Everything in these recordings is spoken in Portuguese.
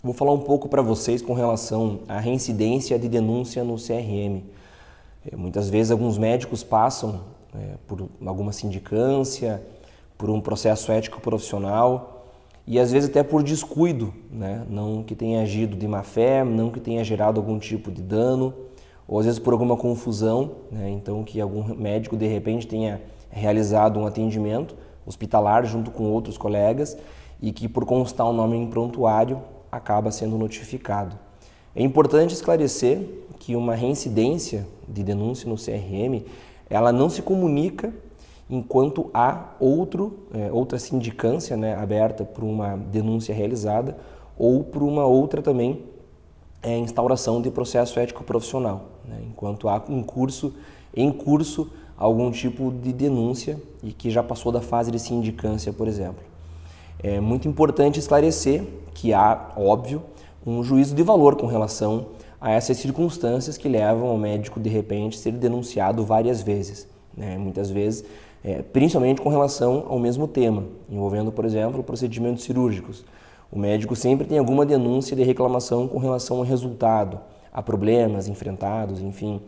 Vou falar um pouco para vocês com relação à reincidência de denúncia no CRM. Muitas vezes alguns médicos passam por alguma sindicância, por um processo ético profissional e às vezes até por descuido, né? Não que tenha agido de má fé, não que tenha gerado algum tipo de dano, ou às vezes por alguma confusão, né? Então que algum médico de repente tenha realizado um atendimento hospitalar junto com outros colegas e que por constar o nome em prontuário acaba sendo notificado. É importante esclarecer que uma reincidência de denúncia no CRM, ela não se comunica enquanto há outra sindicância, né, aberta por uma denúncia realizada ou por uma outra também instauração de processo ético profissional, né, enquanto há em curso algum tipo de denúncia e que já passou da fase de sindicância, por exemplo. É muito importante esclarecer que há, óbvio, um juízo de valor com relação a essas circunstâncias que levam o médico, de repente, a ser denunciado várias vezes, né? Muitas vezes, principalmente com relação ao mesmo tema, envolvendo, por exemplo, procedimentos cirúrgicos. O médico sempre tem alguma denúncia de reclamação com relação ao resultado, a problemas enfrentados, enfim,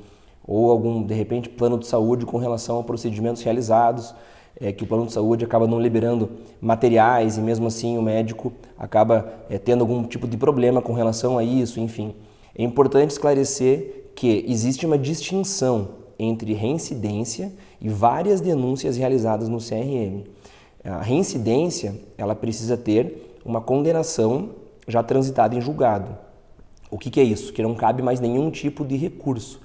ou algum, de repente, plano de saúde com relação a procedimentos realizados, que o plano de saúde acaba não liberando materiais e mesmo assim o médico acaba tendo algum tipo de problema com relação a isso, enfim. É importante esclarecer que existe uma distinção entre reincidência e várias denúncias realizadas no CRM. A reincidência, ela precisa ter uma condenação já transitada em julgado. O que é isso? Que não cabe mais nenhum tipo de recurso.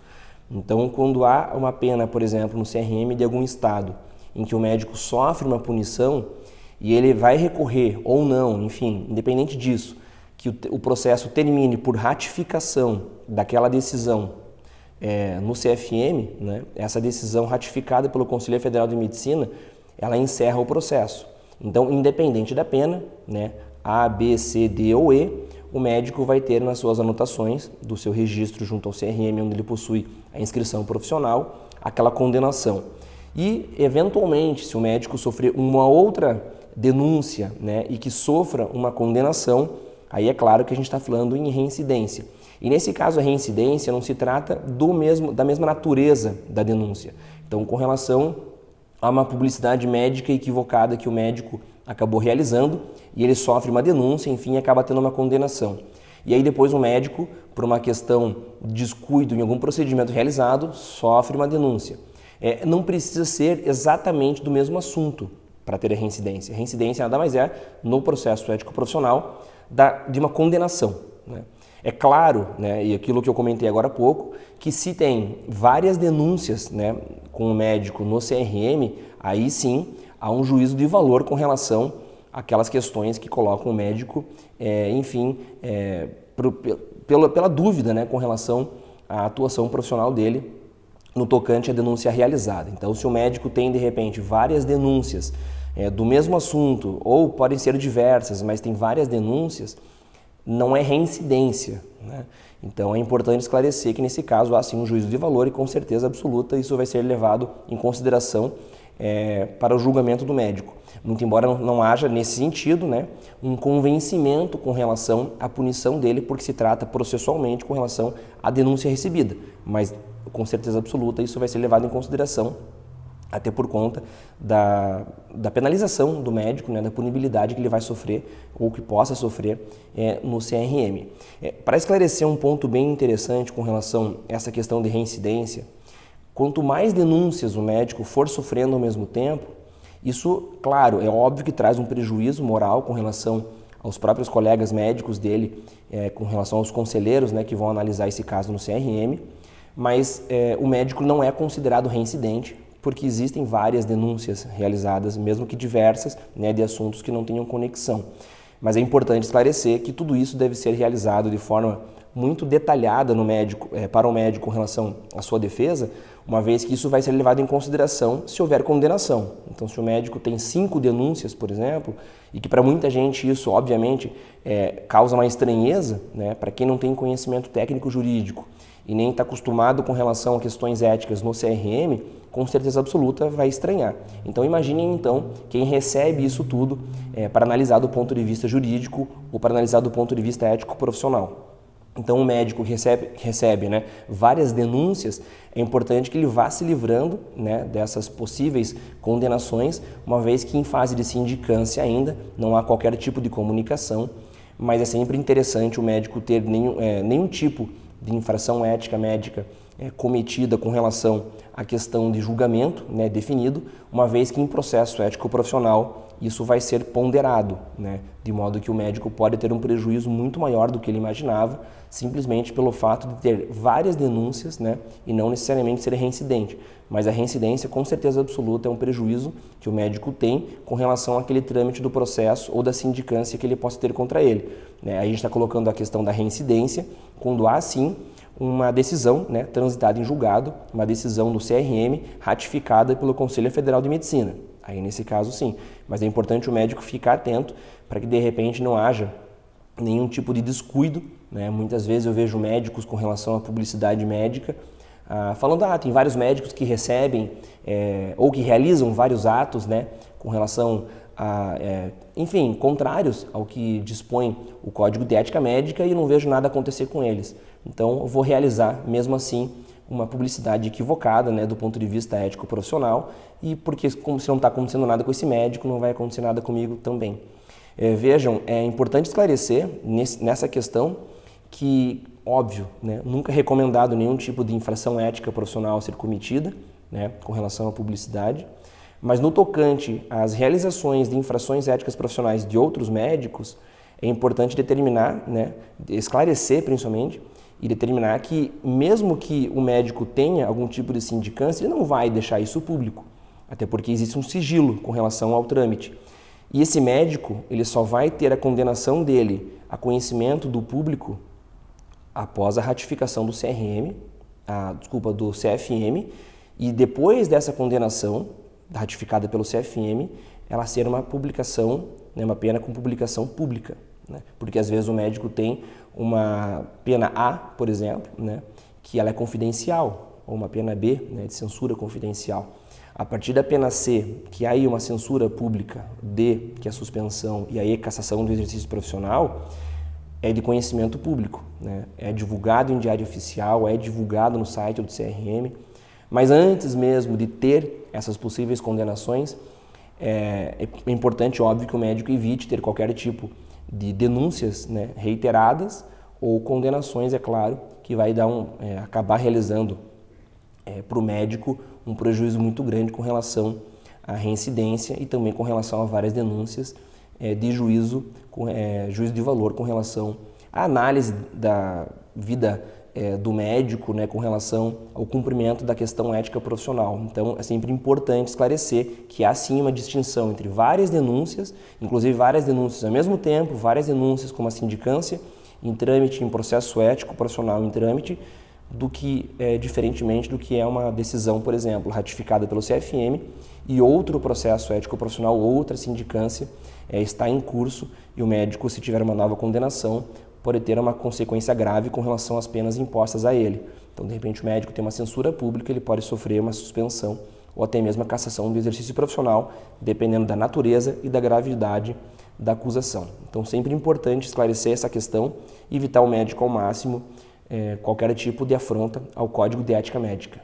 Então, quando há uma pena, por exemplo, no CRM de algum estado, em que o médico sofre uma punição e ele vai recorrer ou não, enfim, independente disso, que o processo termine por ratificação daquela decisão no CFM, né, essa decisão ratificada pelo Conselho Federal de Medicina, ela encerra o processo. Então, independente da pena, né, A, B, C, D ou E, o médico vai ter nas suas anotações do seu registro junto ao CRM, onde ele possui a inscrição profissional, aquela condenação. E, eventualmente, se o médico sofrer uma outra denúncia, né, e que sofra uma condenação, aí é claro que a gente está falando em reincidência. E nesse caso, a reincidência não se trata da mesma natureza da denúncia. Então, com relação a uma publicidade médica equivocada que o médico acabou realizando e ele sofre uma denúncia, enfim, acaba tendo uma condenação. E aí depois o médico, por uma questão de descuido em algum procedimento realizado, sofre uma denúncia. Não precisa ser exatamente do mesmo assunto para ter a reincidência. A reincidência nada mais é, no processo ético profissional, de uma condenação, né? É claro, né, e aquilo que eu comentei agora há pouco, que se tem várias denúncias, né, com o médico no CRM, aí sim há um juízo de valor com relação àquelas questões que colocam o médico, enfim, pela dúvida, né, com relação à atuação profissional dele no tocante à denúncia realizada. Então, se o médico tem, de repente, várias denúncias do mesmo assunto, ou podem ser diversas, mas tem várias denúncias, não é reincidência, né? Então, é importante esclarecer que, nesse caso, há sim um juízo de valor e, com certeza absoluta, isso vai ser levado em consideração para o julgamento do médico. Muito embora não haja, nesse sentido, né, um convencimento com relação à punição dele, porque se trata processualmente com relação à denúncia recebida. Mas, com certeza absoluta, isso vai ser levado em consideração, até por conta da penalização do médico, né, da punibilidade que ele vai sofrer ou que possa sofrer no CRM. Para esclarecer um ponto bem interessante com relação a essa questão de reincidência, quanto mais denúncias o médico for sofrendo ao mesmo tempo, isso, claro, é óbvio que traz um prejuízo moral com relação aos próprios colegas médicos dele, com relação aos conselheiros, né, que vão analisar esse caso no CRM, mas o médico não é considerado reincidente, porque existem várias denúncias realizadas, mesmo que diversas, né, de assuntos que não tenham conexão. Mas é importante esclarecer que tudo isso deve ser realizado de forma muito detalhada no médico, para o médico com relação à sua defesa, uma vez que isso vai ser levado em consideração se houver condenação. Então, se o médico tem 5 denúncias, por exemplo, e que para muita gente isso, obviamente, causa uma estranheza, né, para quem não tem conhecimento técnico jurídico e nem está acostumado com relação a questões éticas no CRM, com certeza absoluta vai estranhar. Então imaginem então quem recebe isso tudo para analisar do ponto de vista jurídico ou para analisar do ponto de vista ético profissional. Então o médico recebe né, várias denúncias, é importante que ele vá se livrando né, dessas possíveis condenações, uma vez que em fase de sindicância ainda não há qualquer tipo de comunicação, mas é sempre interessante o médico ter nenhum tipo de infração ética médica cometida com relação à questão de julgamento né, definido, uma vez que em processo ético profissional isso vai ser ponderado, né, de modo que o médico pode ter um prejuízo muito maior do que ele imaginava, simplesmente pelo fato de ter várias denúncias né, e não necessariamente ser reincidente. Mas a reincidência, com certeza absoluta, é um prejuízo que o médico tem com relação àquele trâmite do processo ou da sindicância que ele possa ter contra ele. Né? A gente está colocando a questão da reincidência quando há, sim, uma decisão né, transitada em julgado, uma decisão do CRM ratificada pelo Conselho Federal de Medicina. Aí, nesse caso, sim. Mas é importante o médico ficar atento para que, de repente, não haja nenhum tipo de descuido. Né? Muitas vezes eu vejo médicos com relação à publicidade médica falando, tem vários médicos que recebem ou que realizam vários atos né, com relação a, enfim, contrários ao que dispõe o Código de Ética Médica e não vejo nada acontecer com eles. Então, eu vou realizar, mesmo assim, uma publicidade equivocada né, do ponto de vista ético profissional e porque como se não está acontecendo nada com esse médico, não vai acontecer nada comigo também. Vejam, é importante esclarecer nessa questão que, óbvio, né, nunca é recomendado nenhum tipo de infração ética profissional ser cometida né, com relação à publicidade, mas no tocante às realizações de infrações éticas profissionais de outros médicos, é importante determinar, né, esclarecer principalmente, e determinar que mesmo que o médico tenha algum tipo de sindicância, ele não vai deixar isso público, até porque existe um sigilo com relação ao trâmite. E esse médico, ele só vai ter a condenação dele a conhecimento do público após a ratificação do do CFM, e depois dessa condenação, ratificada pelo CFM, ela ser uma publicação, né, uma pena com publicação pública. Né? Porque às vezes o médico tem uma pena A, por exemplo, né, que ela é confidencial, ou uma pena B, né, de censura confidencial. A partir da pena C, que há aí uma censura pública, D, que é a suspensão, e aí a cassação do exercício profissional, é de conhecimento público, né? É divulgado em diário oficial, é divulgado no site do CRM, mas antes mesmo de ter essas possíveis condenações, é importante, óbvio, que o médico evite ter qualquer tipo de denúncias né, reiteradas ou condenações, é claro, que vai dar acabar realizando para o médico um prejuízo muito grande com relação à reincidência e também com relação a várias denúncias de juízo de valor com relação à análise da vida do médico, né, com relação ao cumprimento da questão ética profissional. Então, é sempre importante esclarecer que há sim uma distinção entre várias denúncias, inclusive várias denúncias ao mesmo tempo, várias denúncias como a sindicância em trâmite, em processo ético profissional em trâmite, do que diferentemente do que é uma decisão, por exemplo, ratificada pelo CFM e outro processo ético profissional, outra sindicância está em curso e o médico, se tiver uma nova condenação, pode ter uma consequência grave com relação às penas impostas a ele. Então, de repente, o médico tem uma censura pública, ele pode sofrer uma suspensão ou até mesmo a cassação do exercício profissional, dependendo da natureza e da gravidade da acusação. Então, sempre importante esclarecer essa questão e evitar o médico ao máximo qualquer tipo de afronta ao Código de Ética Médica.